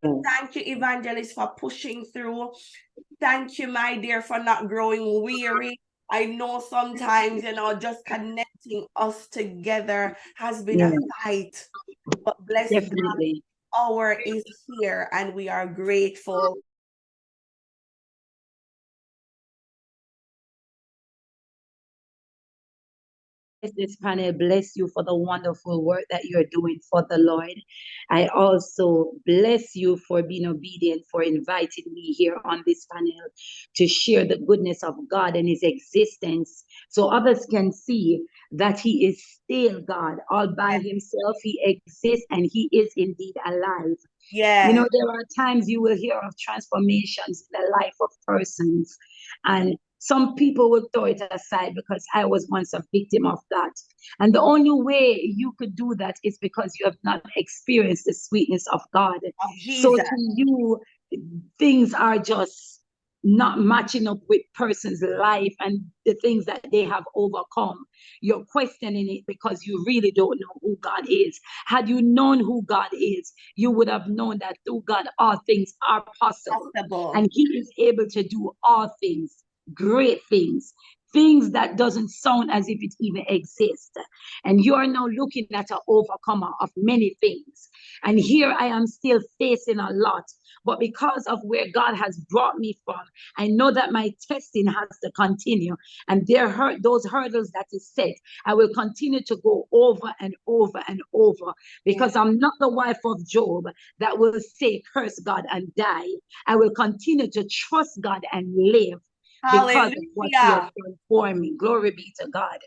Thank you, Evangelist, for pushing through. Thank you, my dear, for not growing weary. I know sometimes, just connecting us together has been a fight, but bless God, Definitely. hour is here and we are grateful. This panel, bless you for the wonderful work that you're doing for the Lord. I also bless you for being obedient, for inviting me here on this panel to share the goodness of God and his existence so others can see that he is still God. All by himself, he exists and he is indeed alive. Yeah. There are times you will hear of transformations in the life of persons, and some people will throw it aside because I was once a victim of that. And the only way you could do that is because you have not experienced the sweetness of God. So to you, things are just not matching up with person's life and the things that they have overcome. You're questioning it because you really don't know who God is. Had you known who God is, you would have known that through God all things are possible. And he is able to do all things, great things, things that doesn't sound as if it even exists. And you are now looking at an overcomer of many things. And here I am still facing a lot. But because of where God has brought me from, I know that my testing has to continue. And those hurdles that is set, I will continue to go over and over and over, because I'm not the wife of Job that will say, curse God and die. I will continue to trust God and live. Because of what he has done for me. Glory be to God.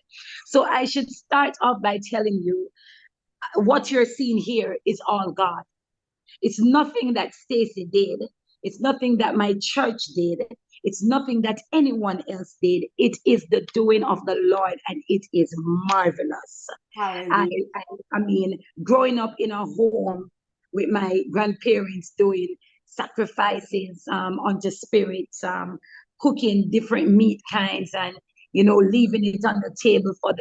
So I should start off by telling you what you're seeing here is all God. It's nothing that Stacy did. It's nothing that my church did. It's nothing that anyone else did. It is the doing of the Lord, and it is marvelous. I mean, growing up in a home with my grandparents doing sacrifices unto spirits, cooking different meat kinds, and leaving it on the table for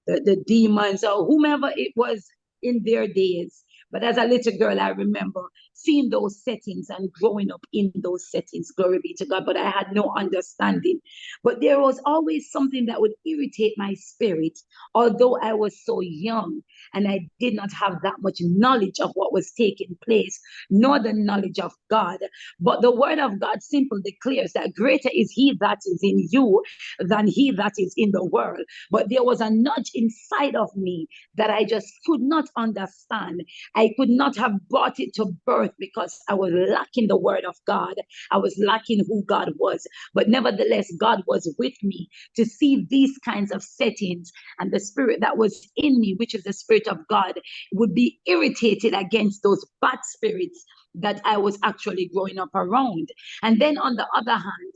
the demons or whomever it was in their days. But as a little girl, I remember seeing those settings and growing up in those settings. Glory be to God. But I had no understanding. But there was always something that would irritate my spirit, although I was so young and I did not have that much knowledge of what was taking place, nor the knowledge of God. But the word of God simply declares that greater is he that is in you than he that is in the world. But there was a nudge inside of me that I just could not understand. I could not have brought it to birth because I was lacking the word of God. I was lacking who God was. But nevertheless, God was with me to see these kinds of settings, and the spirit that was in me, which is the spirit of God, would be irritated against those bad spirits that I was actually growing up around. And then on the other hand,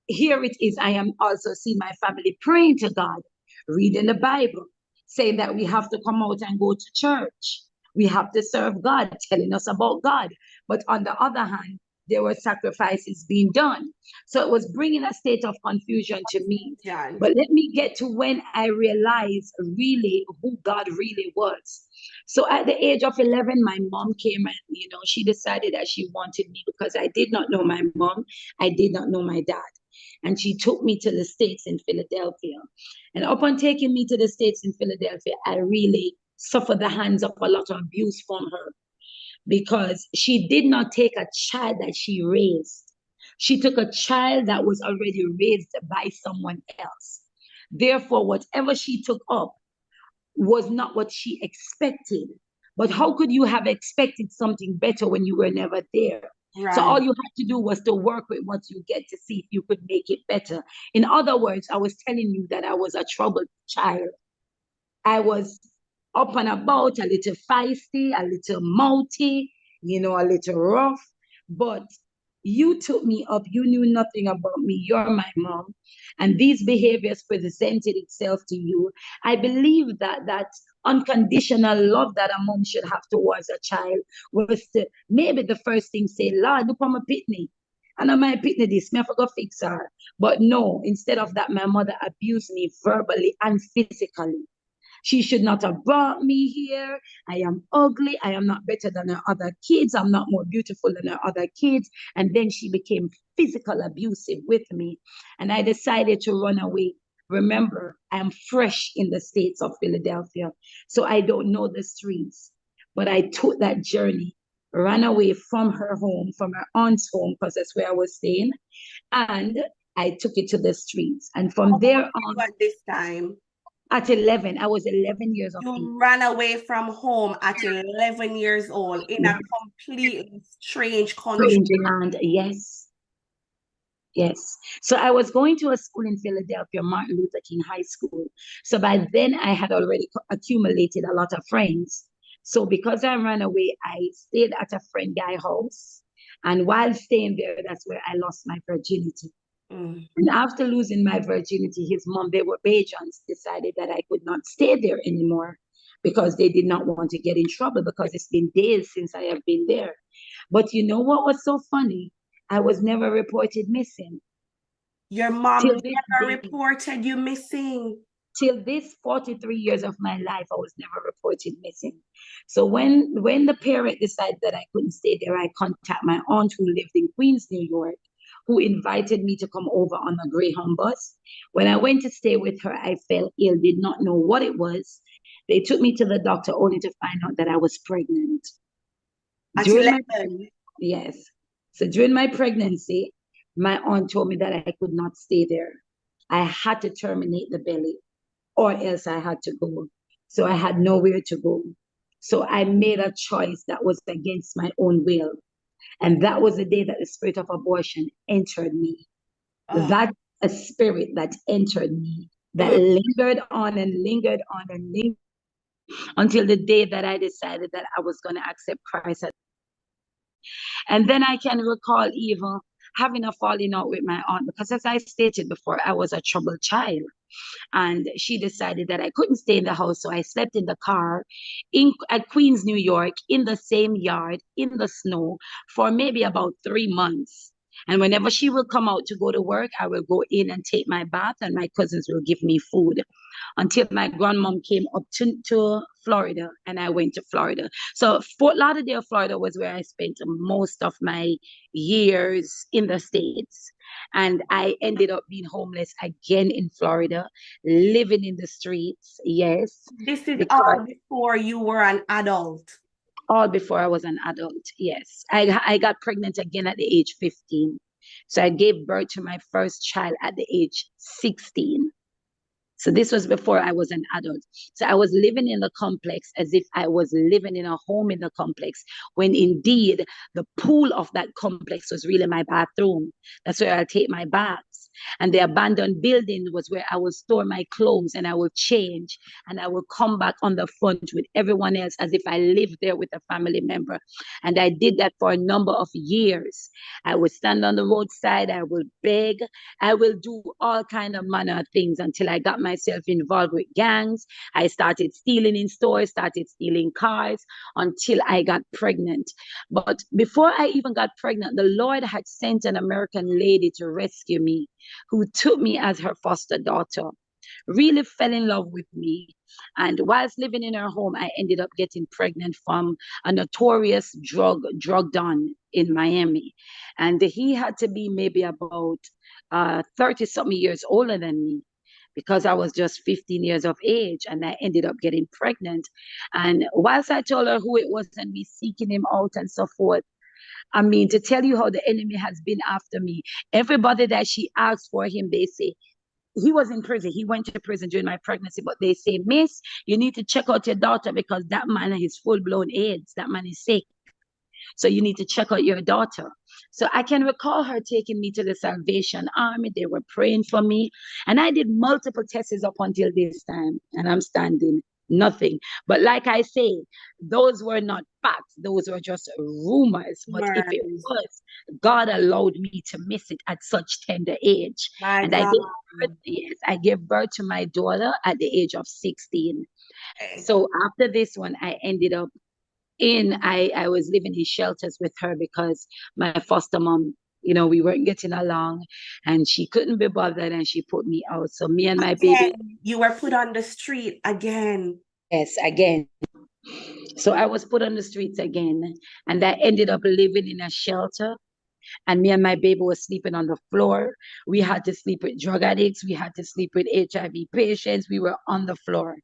here it is, I am also seeing my family praying to God, reading the Bible, saying that we have to come out and go to church. We have to serve God, telling us about God. But on the other hand, there were sacrifices being done. So it was bringing a state of confusion to me. But let me get to when I realized really who God really was. So at the age of 11, my mom came and, she decided that she wanted me because I did not know my mom. I did not know my dad. And she took me to the States in Philadelphia. And upon taking me to the States in Philadelphia, I really suffered the hands of a lot of abuse from her, because she did not take a child that she raised. She took a child that was already raised by someone else. Therefore, whatever she took up was not what she expected. But how could you have expected something better when you were never there? Right. So all you had to do was to work with what you get to see if you could make it better. In other words, I was telling you that I was a troubled child. I was up and about, a little feisty, a little mouthy, a little rough. But you took me up. You knew nothing about me. You're my mom. And these behaviors presented itself to you. I believe that unconditional love that a mom should have towards a child was to maybe the first thing say, Lord, look on my pitney. And I might pitney this, me I forgot fix her. But no, instead of that, my mother abused me verbally and physically. She should not have brought me here. I am ugly. I am not better than her other kids. I'm not more beautiful than her other kids. And then she became physical abusive with me. And I decided to run away. Remember, I'm fresh in the states of Philadelphia, so I don't know the streets. But I took that journey, ran away from her home, from her aunt's home, because that's where I was staying. And I took it to the streets. And from there on, At this time, at 11, I was 11 years of age. you ran away from home at 11 years old in a completely strange country. Strange land, yes. Yes. So I was going to a school in Philadelphia, Martin Luther King High School. So by then I had already accumulated a lot of friends. So because I ran away, I stayed at a friend guy's house. And while staying there, that's where I lost my virginity. Mm. And after losing my virginity, his mom, they were Bajans, decided that I could not stay there anymore because they did not want to get in trouble because it's been days since I have been there. But you know what was so funny? I was never reported missing. Your mom Till this never day, reported you missing. till this 43 years of my life, I was never reported missing. So when the parent decided that I couldn't stay there, I contacted my aunt who lived in Queens, New York, who invited me to come over on a Greyhound bus. When I went to stay with her, I fell ill, did not know what it was. They took me to the doctor only to find out that I was pregnant. At During my 11. Yes. So during my pregnancy, my aunt told me that I could not stay there. I had to terminate the belly or else I had to go. So I had nowhere to go. So I made a choice that was against my own will. And that was the day that the spirit of abortion entered me. That a spirit that entered me, that lingered on and lingered on and lingered until the day that I decided that I was going to accept Christ. And then I can recall even having a falling out with my aunt because, as I stated before, I was a troubled child. And she decided that I couldn't stay in the house. So I slept in the car at Queens, New York, in the same yard, in the snow, for maybe about 3 months. And whenever she will come out to go to work, I will go in and take my bath, and my cousins will give me food until my grandmom came up to Florida, and I went to Florida. So Fort Lauderdale, Florida was where I spent most of my years in the States. And I ended up being homeless again in Florida, living in the streets. Yes. This is all before you were an adult. All before I was an adult. Yes. I got pregnant again at the age 15. So I gave birth to my first child at the age 16. So this was before I was an adult. So I was living in the complex as if I was living in a home in the complex, when indeed the pool of that complex was really my bathroom. That's where I take my baths. And the abandoned building was where I would store my clothes, and I would change, and I would come back on the front with everyone else as if I lived there with a family member. And I did that for a number of years. I would stand on the roadside, I would beg, I will do all kind of manner of things until I got myself involved with gangs. I started stealing in stores, started stealing cars until I got pregnant. But before I even got pregnant, the Lord had sent an American lady to rescue me, who took me as her foster daughter, really fell in love with me. And whilst living in her home, I ended up getting pregnant from a notorious drug don in Miami. And he had to be maybe about 30 something years older than me, because I was just 15 years of age, and I ended up getting pregnant. And whilst I told her who it was and me seeking him out and so forth, I mean, to tell you how the enemy has been after me, everybody that she asked for him, they say, he was in prison. He went to prison during my pregnancy, but they say, Miss, you need to check out your daughter because that man is full-blown AIDS. That man is sick. So you need to check out your daughter. So I can recall her taking me to the Salvation Army. They were praying for me. And I did multiple tests up until this time. And I'm standing nothing. But like I say, those were not facts. Those were just rumors. But if it was, God allowed me to miss it at such tender age. And I gave birth to my daughter at the age of 16. So after this one, I ended up I was living in shelters with her because my foster mom, we weren't getting along, and she couldn't be bothered, and she put me out. So me and my baby, Again, you were put on the street again. yes, again. So I was put on the streets again, and I ended up living in a shelter. And me and my baby was sleeping on the floor. We had to sleep with drug addicts. We had to sleep with HIV patients. We were on the floor.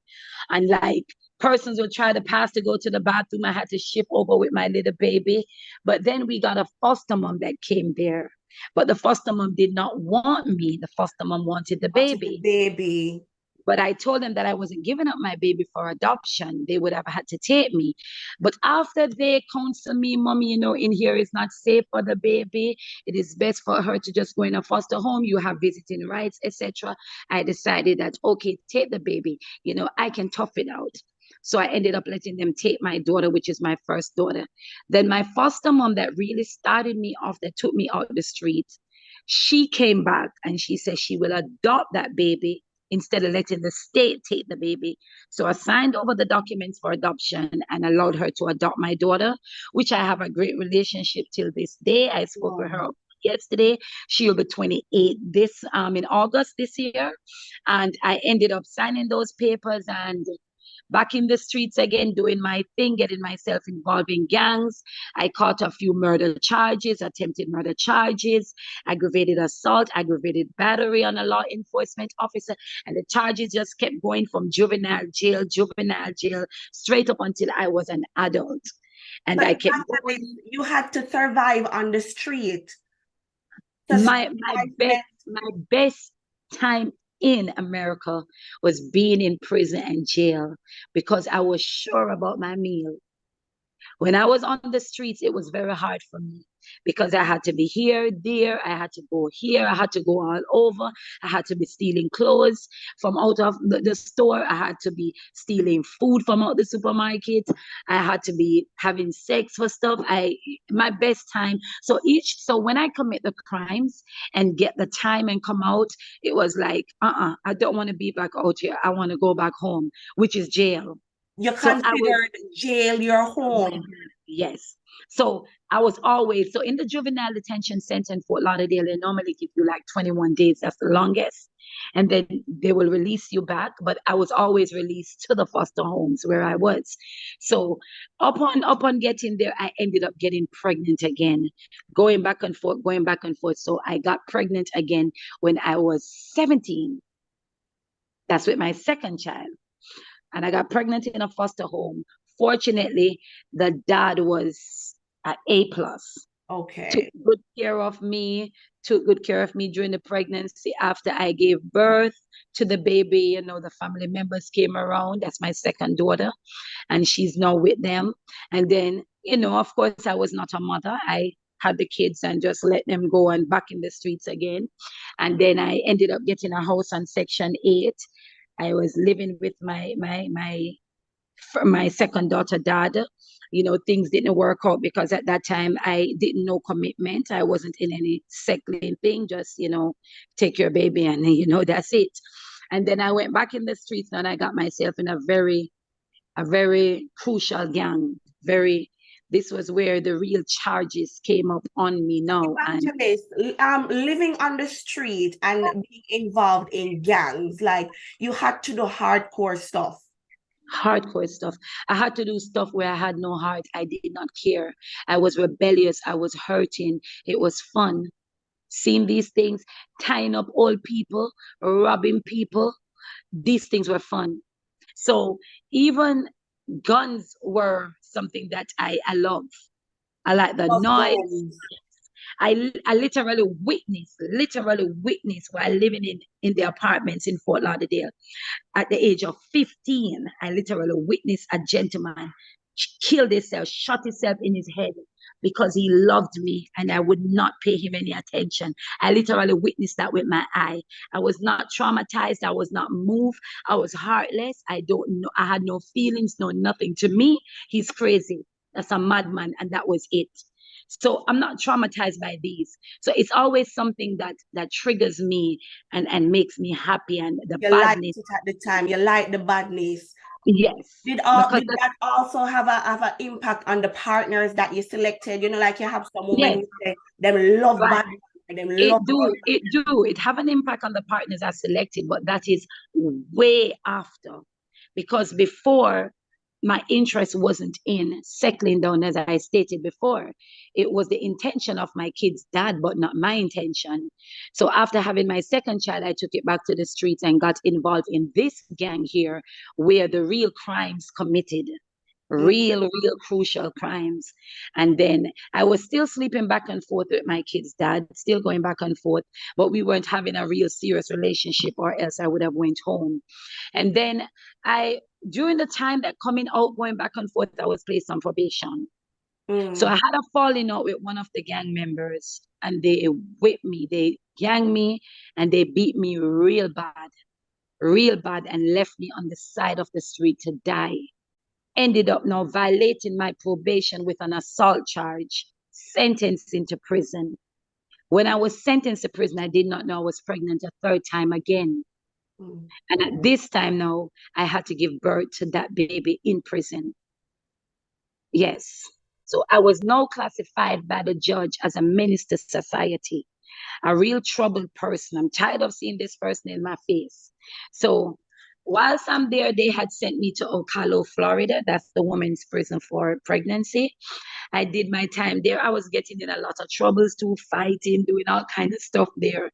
And like persons would try to pass to go to the bathroom. I had to shift over with my little baby. But then we got a foster mom that came there. But the foster mom did not want me. The foster mom wanted the Wanted the baby. baby. But I told them that I wasn't giving up my baby for adoption. They would have had to take me. But after they counsel me, mommy, in here is not safe for the baby. It is best for her to just go in a foster home. You have visiting rights, etc. I decided that, okay, take the baby. I can tough it out. So I ended up letting them take my daughter, which is my first daughter. Then my foster mom that really started me off, that took me out the street, she came back and she said she will adopt that baby instead of letting the state take the baby. So I signed over the documents for adoption and allowed her to adopt my daughter, which I have a great relationship till this day. I spoke with her yesterday. She'll be 28 in August this year. And I ended up signing those papers and back in the streets again, doing my thing, getting myself involved in gangs. I caught a few murder charges, attempted murder charges, aggravated assault, aggravated battery on a law enforcement officer. And the charges just kept going from juvenile jail, straight up until I was an adult. And But I kept going. you had to survive on the street. My best time in America was being in prison and jail because I was sure about my meal. When I was on the streets, it was very hard for me because I had to be here, there, I had to go here, I had to go all over. I had to be stealing clothes from out of the store. I had to be stealing food from out the supermarket. I had to be having sex for stuff. My best time. So when I commit the crimes and get the time and come out, it was like, I don't want to be back out here. I want to go back home, which is jail. You So I was considered jail your home. Yes. So I was always, so in the juvenile detention center in Fort Lauderdale, they normally give you like 21 days. That's the longest. And then they will release you back. But I was always released to the foster homes where I was. So upon getting there, I ended up getting pregnant again, going back and forth, going back and forth. So I got pregnant again when I was 17. That's with my second child. And I got pregnant in a foster home. Fortunately, the dad was an A plus. Okay. Took good care of me, during the pregnancy. After I gave birth to the baby, the family members came around. That's my second daughter, and she's now with them. And then, of course, I was not a mother. I had the kids and just let them go and back in the streets again. And then I ended up getting a house on Section 8. I was living with my second daughter dad. Things didn't work out because at that time I didn't know commitment. I wasn't in any settling thing, just take your baby and that's it. And then I went back in the streets and I got myself in a very crucial gang. This was where the real charges came up on me now. And living on the street and being involved in gangs, like you had to do hardcore stuff. Hardcore stuff. I had to do stuff where I had no heart. I did not care. I was rebellious. I was hurting. It was fun. Seeing these things, tying up old people, robbing people, these things were fun. So even guns were something that I love. I like the noise. I literally witnessed while living in the apartments in Fort Lauderdale. At the age of 15, I literally witnessed a gentleman kill himself, shot himself in his head because he loved me and I would not pay him any attention. I literally witnessed that with my eye. I was not traumatized. I was not moved. I was heartless. I don't know. I had no feelings, no nothing. To me, he's crazy. That's a madman. And that was it. So I'm not traumatized by these. So it's always something that triggers me and makes me happy. And the You badness. liked it at the time. You liked the badness Yes, Did because that also have an impact on the partners that you selected? You know, like you have some women yes, who say them love right. bad, them love It have an impact on the partners I selected, but that is way after, because before my interest wasn't in settling down, as I stated before. It was the intention of my kid's dad, but not my intention. So after having my second child, I took it back to the streets and got involved in this gang here, where the real crimes committed. Mm, Real crucial crimes. And then I was still sleeping back and forth with my kid's dad, still going back and forth, but we weren't having a real serious relationship, or else I would have went home. And then I, during the time that coming out, going back and forth, I was placed on probation. So I mm, had a falling out with one of the gang members, and they whipped me, they gang me, and they beat me real bad, and left me on the side of the street to die. Ended up now violating my probation with an assault charge, sentenced into prison. When I was sentenced to prison, I did not know I was pregnant a third time again. mm. And at this time now, I had to give birth to that baby in prison. Yes. So I was now classified by the judge as a menace to society, a real troubled person. I'm tired of seeing this person in my face. So whilst I'm there, they had sent me to Ocala, Florida. That's the women's prison for pregnancy. I did my time there. I was getting in a lot of troubles too, fighting, doing all kinds of stuff there.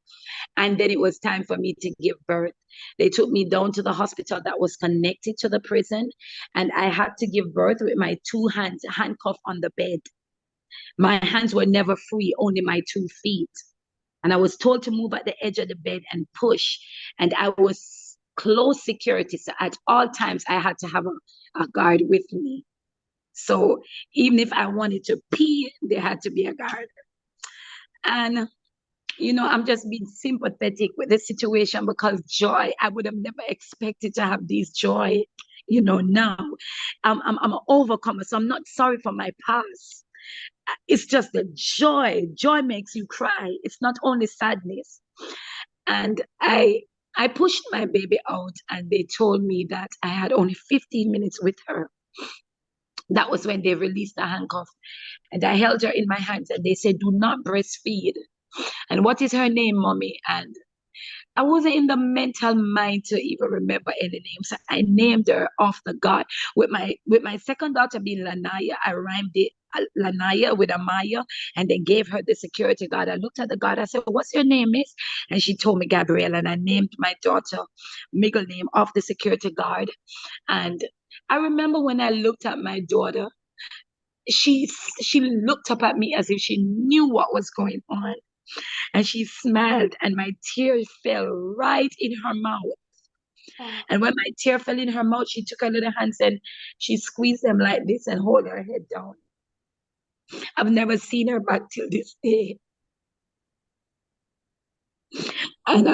And then it was time for me to give birth. They took me down to the hospital that was connected to the prison, and I had to give birth with my two hands handcuffed on the bed. My hands were never free, only my 2 feet. And I was told to move at the edge of the bed and push. And I was close security. So at all times, I had to have a guard with me. So even if I wanted to pee, there had to be a guard. And I'm just being sympathetic with the situation, because joy, I would have never expected to have this joy. Now I'm an overcomer, so I'm not sorry for my past. It's just the joy. Joy makes you cry. It's not only sadness. And I pushed my baby out, and they told me that I had only 15 minutes with her. That was when they released the handcuff. And I held her in my hands, and they said, "Do not breastfeed." And what is her name, mommy? And I wasn't in the mental mind to even remember any names. I named her off the God. With my second daughter being Lanaya, I rhymed it Lanaya with Amaya, and then gave her the security guard. I looked at the guard. I said, "What's your name, miss?" And she told me Gabrielle, and I named my daughter middle name off the security guard. And I remember when I looked at my daughter, she looked up at me as if she knew what was going on, and she smiled, and my tears fell right in her mouth. Oh, And when my tear fell in her mouth, she took her little hands and she squeezed them like this and hold her head down. I've never seen her back till this day. And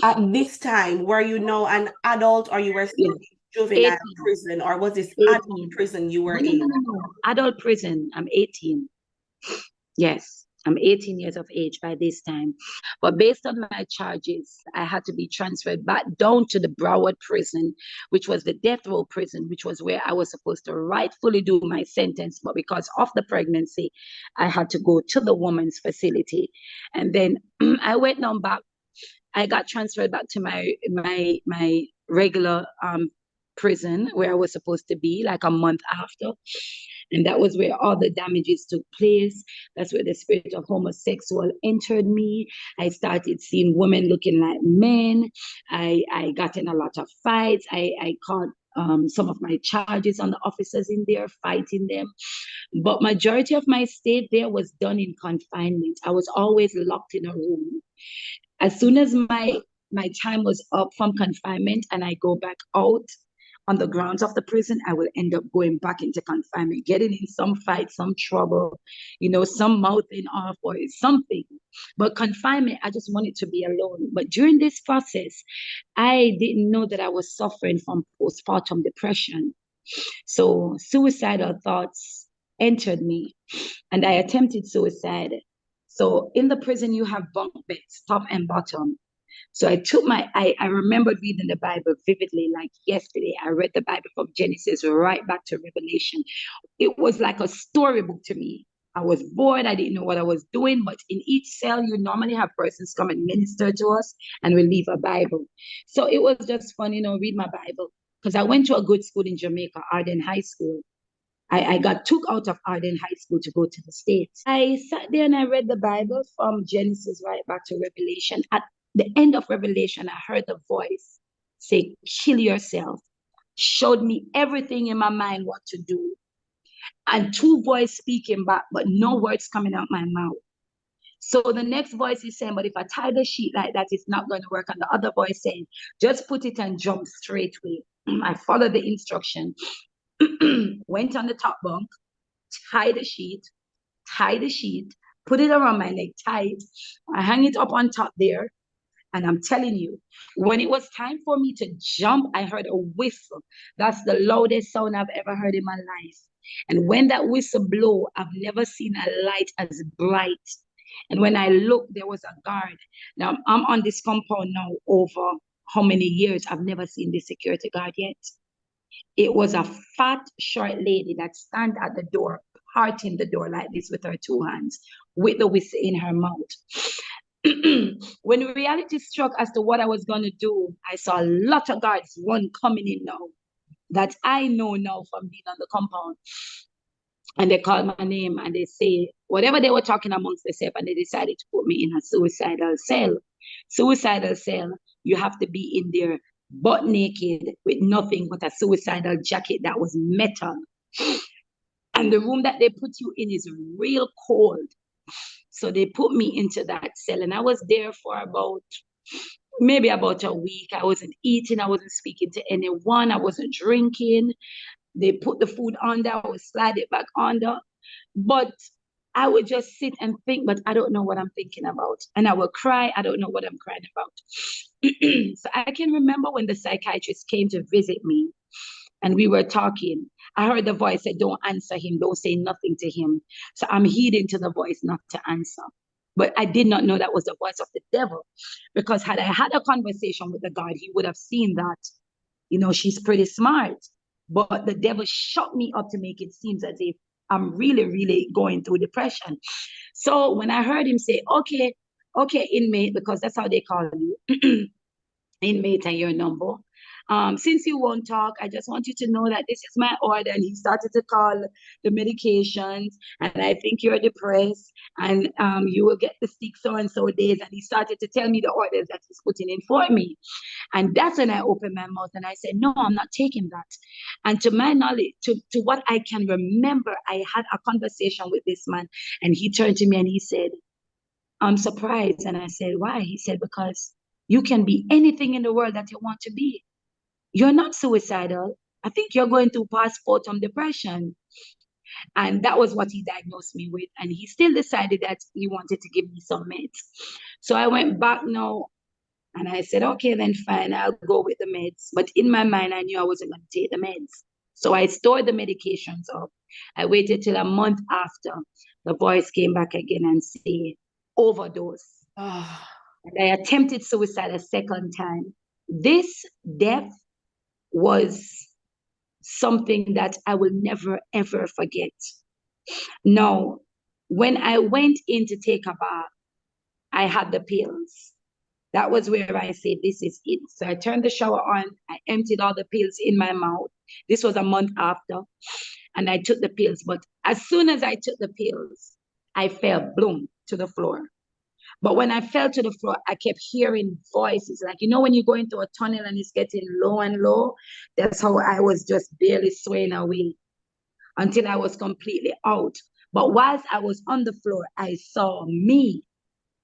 at this time, were you now an adult, or you were still yeah, in juvenile 18, prison, or was this adult 18. prison you were No, no, no, in? no, no. Adult prison. I'm 18. Yes, I'm 18 years of age by this time. But based on my charges, I had to be transferred back down to the Broward prison, which was the death row prison, which was where I was supposed to rightfully do my sentence. But because of the pregnancy, I had to go to the woman's facility. And then I went on back. I got transferred back to my regular prison where I was supposed to be, like a month after. And that was where all the damages took place. That's where the spirit of homosexual entered me. I started seeing women looking like men. I got in a lot of fights. I caught some of my charges on the officers in there, fighting them. But majority of my stay there was done in confinement. I was always locked in a room. As soon as my time was up from confinement and I go back out on the grounds of the prison, I will end up going back into confinement, getting in some fight, some trouble, some mouthing off or something. But confinement, I just wanted to be alone. But during this process, I didn't know that I was suffering from postpartum depression. So suicidal thoughts entered me, and I attempted suicide. So in the prison, you have bunk beds, top and bottom. So I remembered reading the Bible vividly, like yesterday. I read the Bible from Genesis right back to Revelation. It was like a storybook to me. I was bored. I didn't know what I was doing. But in each cell, you normally have persons come and minister to us, and we leave a Bible. So it was just fun, read my Bible. Because I went to a good school in Jamaica, Arden High School. I got took out of Arden High School to go to the States. I sat there and I read the Bible from Genesis right back to Revelation. At the end of Revelation, I heard a voice say, kill yourself. Showed me everything in my mind what to do. And two voices speaking back, but no words coming out my mouth. So the next voice is saying, but if I tie the sheet like that, it's not going to work. And the other voice saying, just put it and jump straight away. I followed the instruction. Went on the top bunk, tie the sheet, put it around my neck tight. I hang it up on top there. And I'm telling you, when it was time for me to jump, I heard a whistle. That's the loudest sound I've ever heard in my life. And when that whistle blew, I've never seen a light as bright. And when I looked, there was a guard. Now I'm on this compound now over how many years? I've never seen this security guard yet. It was a fat, short lady that stand at the door, parting the door like this with her two hands, with the whistle in her mouth. When reality struck as to what I was going to do, I saw a lot of guards, one coming in now, that I know now from being on the compound. And they called my name and they say, whatever they were talking amongst themselves, and they decided to put me in a suicidal cell. Suicidal cell, you have to be in there butt naked with nothing but a suicidal jacket that was metal. And the room that they put you in is real cold. So they put me into that cell, and I was there for maybe about a week. I wasn't eating, I wasn't speaking to anyone, I wasn't drinking. They put the food under, I would slide it back under. But I would just sit and think, but I don't know what I'm thinking about. And I would cry, I don't know what I'm crying about. So I can remember when the psychiatrist came to visit me and we were talking. I heard the voice say, don't answer him, don't say nothing to him. So I'm heeding to the voice not to answer. But I did not know that was the voice of the devil. Because had I had a conversation with the God, he would have seen that, she's pretty smart. But the devil shut me up to make it seem as if I'm really, really going through depression. So when I heard him say, okay, inmate, because that's how they call you, inmate and your number. Since you won't talk, I just want you to know that this is my order. And he started to call the medications, and I think you're depressed, and you will get the stick so and so days. And he started to tell me the orders that he's putting in for me. And that's when I opened my mouth and I said, no, I'm not taking that. And to my knowledge, to what I can remember, I had a conversation with this man, and he turned to me and he said, I'm surprised. And I said, why? He said, because you can be anything in the world that you want to be. You're not suicidal. I think you're going through postpartum depression. And that was what he diagnosed me with. And he still decided that he wanted to give me some meds. So I went back now and I said, okay, then fine, I'll go with the meds. But in my mind, I knew I wasn't going to take the meds. So I stored the medications up. I waited till a month after. The voice came back again and said, overdose. Oh. And I attempted suicide a second time. This death was something that I will never, ever forget. Now, when I went in to take a bath, I had the pills. That was where I said, this is it. So I turned the shower on. I emptied all the pills in my mouth. This was a month after. And I took the pills. But as soon as I took the pills, I fell, boom, to the floor. But when I fell to the floor, I kept hearing voices. Like, when you go into a tunnel and it's getting low and low, that's how I was just barely swaying away until I was completely out. But whilst I was on the floor, I saw me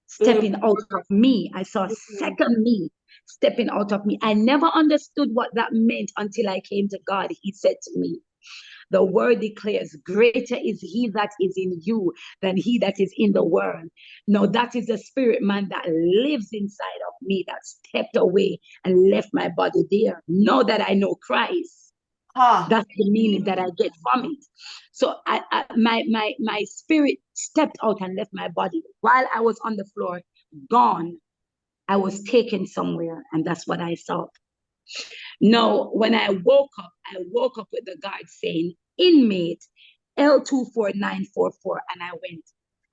stepping out of me. I saw a second me stepping out of me. I never understood what that meant until I came to God. He said to me, the word declares, greater is he that is in you than he that is in the world. No, that is the spirit man that lives inside of me that stepped away and left my body there. Know that I know Christ. That's the meaning that I get from it. So my spirit stepped out and left my body while I was on the floor, gone. I was taken somewhere, and that's what I saw. Now, when I woke up with the guard saying, inmate L24944, and I went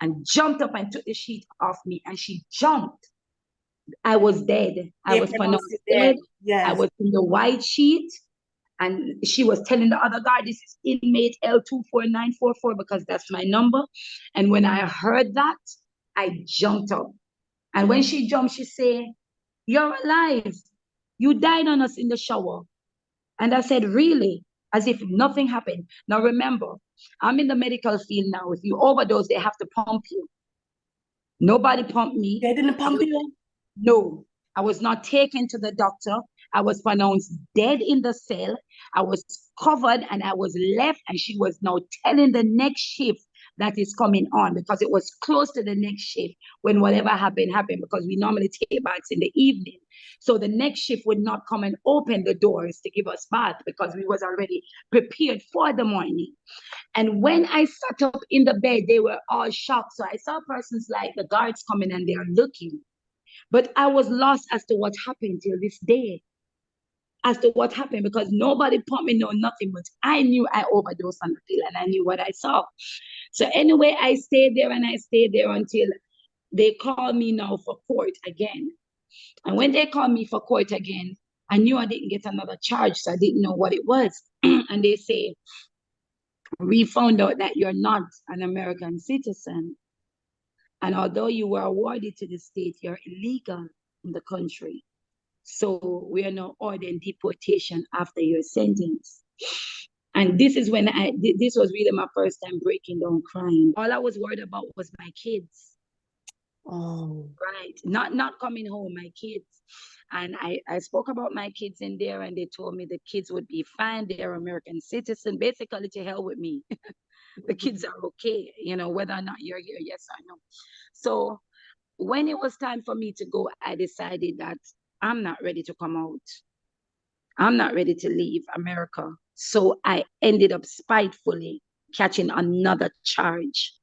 and jumped up and took the sheet off me, and she jumped. I was dead. I They was pronounced pronounced it dead. dead. I Yes. was in the white sheet, and she was telling the other guard, this is inmate L24944, because that's my number. And when I heard that, I jumped up. And when she jumped, she said, you're alive. You died on us in the shower. And I said, really? As if nothing happened. Now remember, I'm in the medical field now. If you overdose, they have to pump you. Nobody pumped me. They didn't pump you? No, I was not taken to the doctor. I was pronounced dead in the cell. I was covered and I was left, and she was now telling the next shift that is coming on, because it was close to the next shift when whatever happened, because we normally take baths in the evening. So the next shift would not come and open the doors to give us bath, because we was already prepared for the morning. And when I sat up in the bed, they were all shocked. So I saw persons like the guards coming and they are looking. But I was lost as to what happened till this day. As to what happened, because nobody pumped me, no nothing. But I knew I overdosed on the pill, and I knew what I saw. So anyway, I stayed there and I stayed there until they called me now for court again. And when they called me for court again, I knew I didn't get another charge, so I didn't know what it was. And they say, we found out that you're not an American citizen. And although you were awarded to the state, you're illegal in the country. So we are now ordering deportation after your sentence. And this is when this was really my first time breaking down crying. All I was worried about was my kids. Oh. Right. Not coming home, my kids. And I spoke about my kids in there, and they told me the kids would be fine. They're American citizens. Basically, to hell with me. The kids are okay, whether or not you're here, yes or no. So when it was time for me to go, I decided that I'm not ready to come out. I'm not ready to leave America. So I ended up spitefully catching another charge.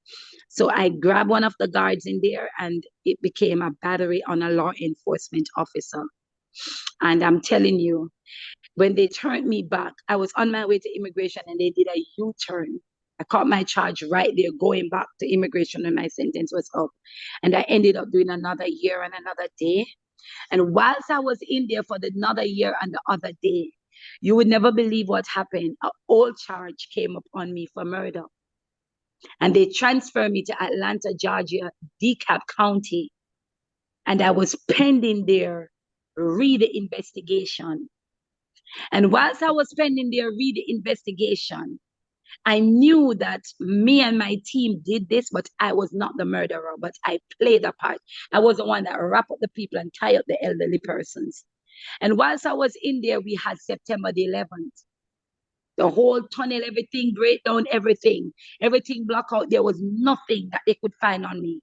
So I grabbed one of the guards in there, and it became a battery on a law enforcement officer. And I'm telling you, when they turned me back, I was on my way to immigration and they did a U-turn. I caught my charge right there, going back to immigration when my sentence was up. And I ended up doing another year and another day. And whilst I was in there for another year and the other day, you would never believe what happened. An old charge came upon me for murder. And they transferred me to Atlanta, Georgia, DeKalb County. And I was pending there, read the investigation. And whilst I was pending there, read the investigation, I knew that me and my team did this, but I was not the murderer, but I played a part. I was the one that wrapped up the people and tied up the elderly persons. And whilst I was in there, we had September the 11th. The whole tunnel, everything, breakdown, everything blocked out. There was nothing that they could find on me.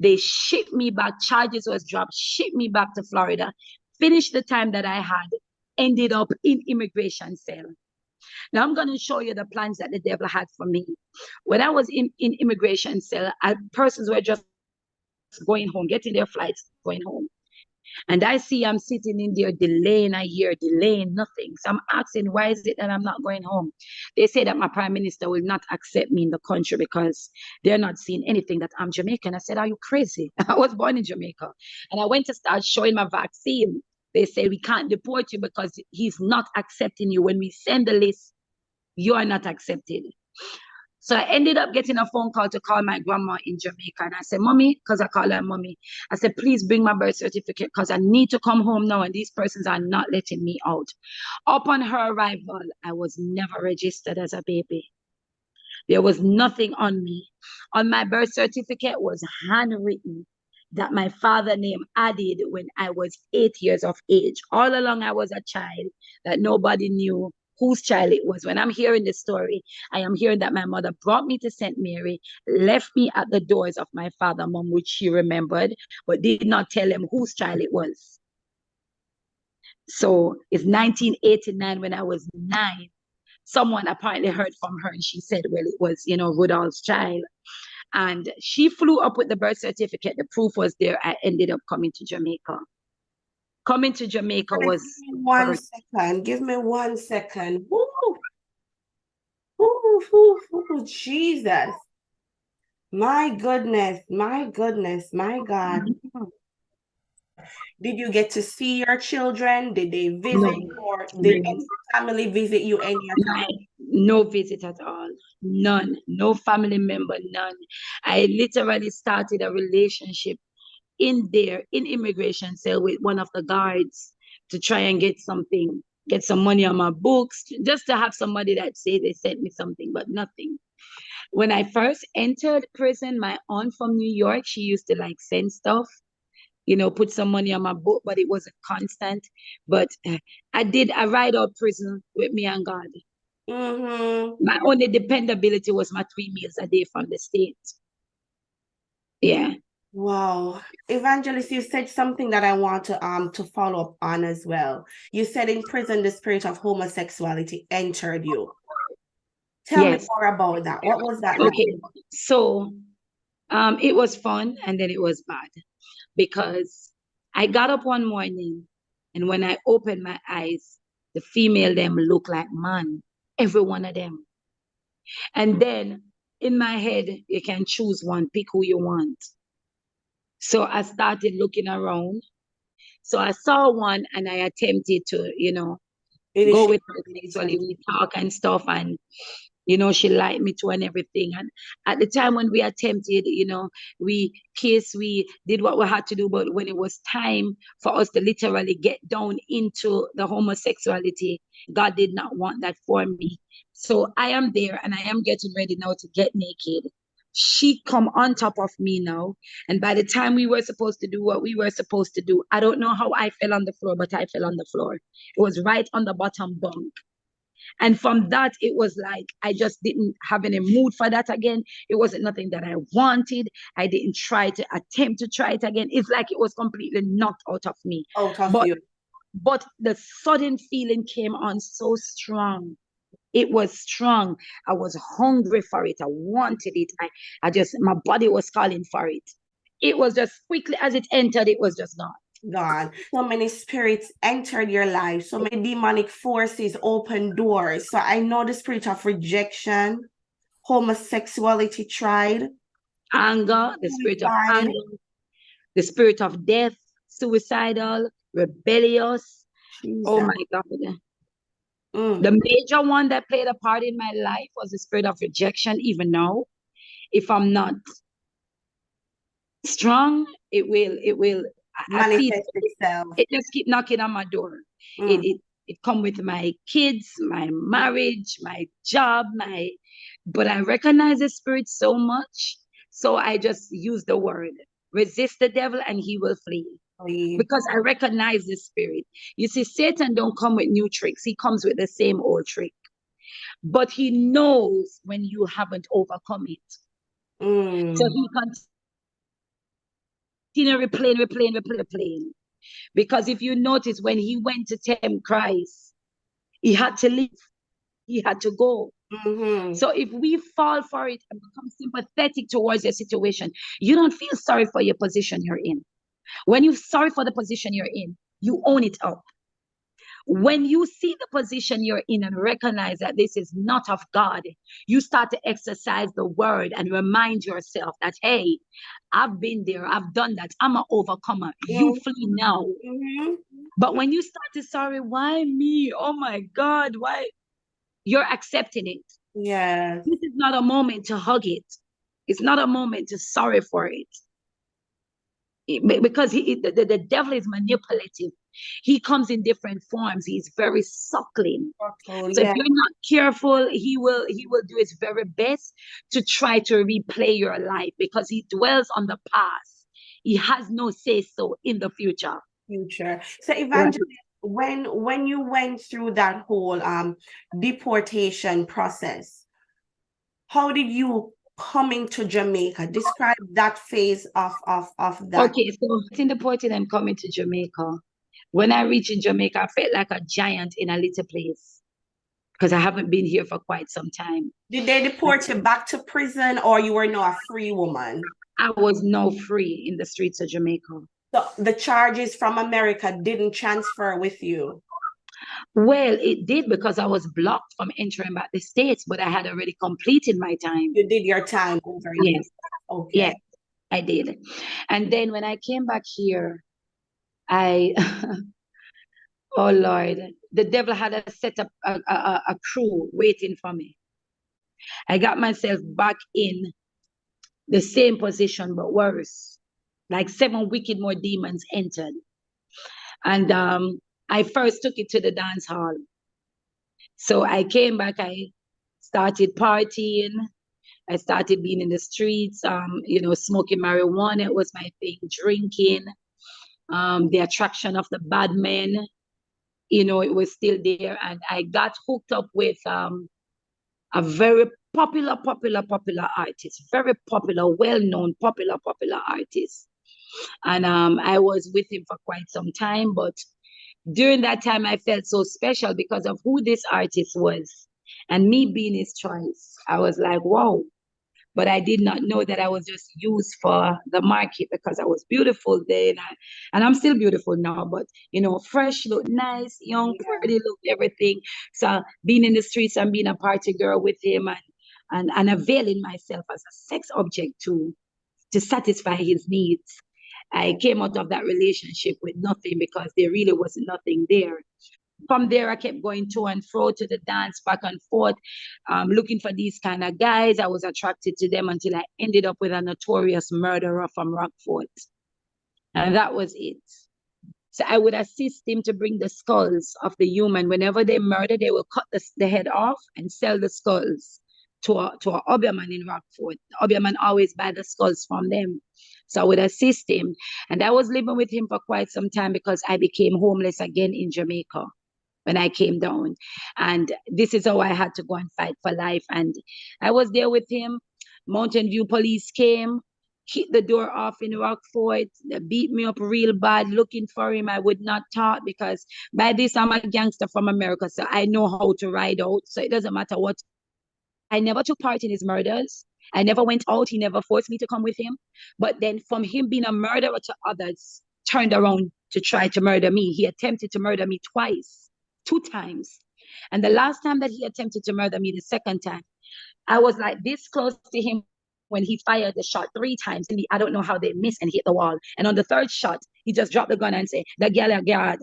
They shipped me back. Charges was dropped, shipped me back to Florida, finished the time that I had, ended up in immigration cell. Now I'm going to show you the plans that the devil had for me. When I was in immigration cell, persons were just going home, getting their flights, going home. And I see I'm sitting in there delaying a year, delaying nothing. So I'm asking, why is it that I'm not going home? They say that my prime minister will not accept me in the country because they're not seeing anything that I'm Jamaican. I said, are you crazy? I was born in Jamaica. And I went to start showing my vaccine. They say, we can't deport you because he's not accepting you. When we send the list, you are not accepted. So I ended up getting a phone call to call my grandma in Jamaica. And I said, Mommy, because I call her Mommy. I said, please bring my birth certificate because I need to come home now and these persons are not letting me out. Upon her arrival, I was never registered as a baby. There was nothing on me. On my birth certificate was handwritten that my father name added when I was 8 years of age. All along I was a child that nobody knew whose child it was. When I'm hearing this story, I am hearing that my mother brought me to St. Mary, left me at the doors of my father, mom, which she remembered, but did not tell him whose child it was. So it's 1989 when I was 9. Someone apparently heard from her and she said, well, it was, Rudolph's child. And she flew up with the birth certificate. The proof was there. I ended up coming to Jamaica. Coming to Jamaica was Give me 1 second. Give me 1 second. Woo. Woo, woo, woo, Jesus. My goodness, my goodness, my God. Did you get to see your children? Did they visit no, or did any family visit you any time? no visit at all. None. No family member, none. I literally started a relationship in there, in immigration cell with one of the guards to try and get something, get some money on my books, just to have somebody that say they sent me something, but nothing. When I first entered prison, my aunt from New York, she used to like send stuff, put some money on my book, but it wasn't constant. But I ride out prison with me and God. My only dependability was my 3 meals a day from the state. Yeah. Wow. Evangelist, you said something that I want to follow up on as well. You said in prison the spirit of homosexuality entered you. Tell me Yes. more about that. What was that like? Okay. So it was fun and then it was bad because I got up one morning and when I opened my eyes, the female them look like man, every one of them. And then in my head, you can choose one, pick who you want. So I started looking around. So I saw one and I attempted to, go with her sexually. We talk and stuff. And she liked me too and everything. And at the time when we attempted, we kissed, we did what we had to do. But when it was time for us to literally get down into the homosexuality, God did not want that for me. So I am there and I am getting ready now to get naked. She come on top of me now. And by the time we were supposed to do what we were supposed to do, I don't know how I fell on the floor, but I fell on the floor. It was right on the bottom bunk. And from that, it was like I just didn't have any mood for that again. It wasn't nothing that I wanted. I didn't try to attempt to try it again. It's like it was completely knocked out of me. Out of you. But the sudden feeling came on so strong. It was strong. I was hungry for it. I wanted it. My body was calling for it. It was just quickly as it entered, it was just gone. God, so many spirits entered your life, so many demonic forces open doors. So I know the spirit of rejection, homosexuality tried, Anger, the spirit of anger, the spirit of death, suicidal, rebellious. Jesus. Oh my God. The major one that played a part in my life was the spirit of rejection. Even now, if I'm not strong, it will manifest itself. It just keep knocking on my door. It come with my kids, my marriage, my job, but I recognize the spirit so much. So I just use the word, resist the devil and he will flee. Because I recognize the spirit. You see, Satan don't come with new tricks. He comes with the same old trick. But he knows when you haven't overcome it. So he continue replaying. Because if you notice, when he went to tempt Christ, he had to leave. He had to go. So if we fall for it and become sympathetic towards your situation, you don't feel sorry for your position you're in. When you're sorry for the position you're in, you own it up. When you see the position you're in and recognize that this is not of God, you start to exercise the word and remind yourself that, hey, I've been there, I've done that, I'm an overcomer. You flee now. But when you start to sorry, why me? Oh my God, why? You're accepting it. Yes. This is not a moment to hug it. It's not a moment to sorry for it. Because the devil is manipulative. He comes in different forms. He's very suckling. So if you're not careful, he will do his very best to try to replay your life because he dwells on the past. He has no say so in the future. So Evangelist, when you went through that whole deportation process, how did you coming to Jamaica? Describe that phase of that. Okay, so in deported, I'm coming to Jamaica. When I reached in Jamaica, I felt like a giant in a little place. because I haven't been here for quite some time. Did they deport you back to prison, or you were now a free woman? I was now free in the streets of Jamaica. So the charges from America didn't transfer with you? Well, it did, because I was blocked from entering back the States, but I had already completed my time. You did your time over here? Yes. Okay. Yes, I did. And then when I came back here, I, oh Lord, the devil had a set up a crew waiting for me. I got myself back in the same position, but worse. Like 7 wicked more demons entered. And I first took it to the dance hall. So I came back, I started partying. I started being in the streets, smoking marijuana. It was my thing, drinking, the attraction of the bad men, it was still there. And I got hooked up with a very popular artist, very popular, well-known, popular artist. And I was with him for quite some time, but during that time, I felt so special because of who this artist was and me being his choice. I was like, wow. But I did not know that I was just used for the market because I was beautiful then. And I'm still beautiful now, but, fresh, look nice, young, pretty, look everything. So being in the streets and being a party girl with him and availing myself as a sex object to satisfy his needs. I came out of that relationship with nothing because there really wasn't nothing there. From there, I kept going to and fro to the dance, back and forth, looking for these kind of guys. I was attracted to them until I ended up with a notorious murderer from Rockfort. And that was it. So I would assist him to bring the skulls of the human. Whenever they murder, they will cut the head off and sell the skulls to a Obeahman in Rockfort. The Obeahman always buy the skulls from them. So I would assist him. And I was living with him for quite some time because I became homeless again in Jamaica when I came down. And this is how I had to go and fight for life. And I was there with him. Mountain View police came, kicked the door off in Rockfort. They beat me up real bad looking for him. I would not talk because by this I'm a gangster from America, so I know how to ride out. So it doesn't matter what. I never took part in his murders. I never went out. He never forced me to come with him. But then from him being a murderer to others, turned around to try to murder me. He attempted to murder me twice, 2 times. And the last time that he attempted to murder me, the second time, I was like this close to him when he fired the shot 3 times. And I don't know how they missed and hit the wall. And on the 3rd shot, he just dropped the gun and said, "The girl a guard,"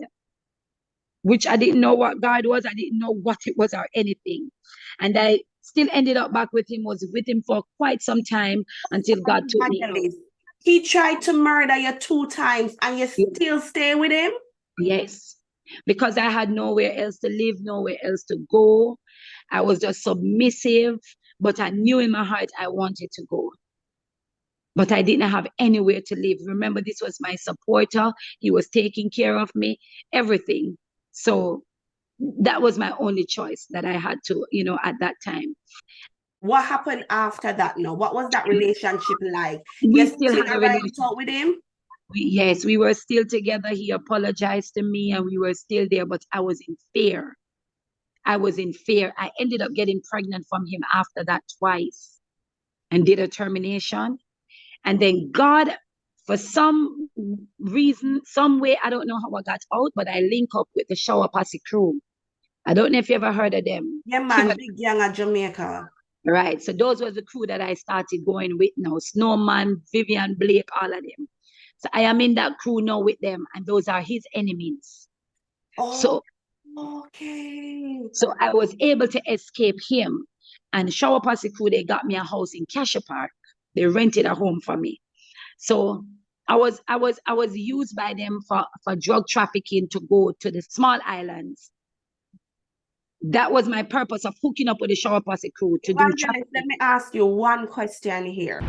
which I didn't know what God was. I didn't know what it was or anything. And I still ended up back with him, was with him for quite some time until God took me out. He tried to murder you 2 times and you still stay with him? Yes, because I had nowhere else to live, nowhere else to go. I was just submissive, but I knew in my heart I wanted to go. But I didn't have anywhere to live. Remember, this was my supporter. He was taking care of me, everything. So that was my only choice that I had to, at that time. What happened after that now? What was that relationship like? We still had a relationship with him? Yes, we were still together. He apologized to me and we were still there, but I was in fear. I was in fear. I ended up getting pregnant from him after that twice and did a termination. And then God, for some reason, some way, I don't know how I got out, but I link up with the Shower Posse crew. I don't know if you ever heard of them. Yeah, man, Big Young at Jamaica. Right. So those were the crew that I started going with now. Snowman, Vivian Blake, all of them. So I am in that crew now with them, and those are his enemies. Oh, okay. So I was able to escape him. And Shower Posse crew, they got me a house in Cassia Park. They rented a home for me. So I was used by them for drug trafficking to go to the small islands. That was my purpose of hooking up with the Shower Posse crew to do trafficking. Let me ask you one question here.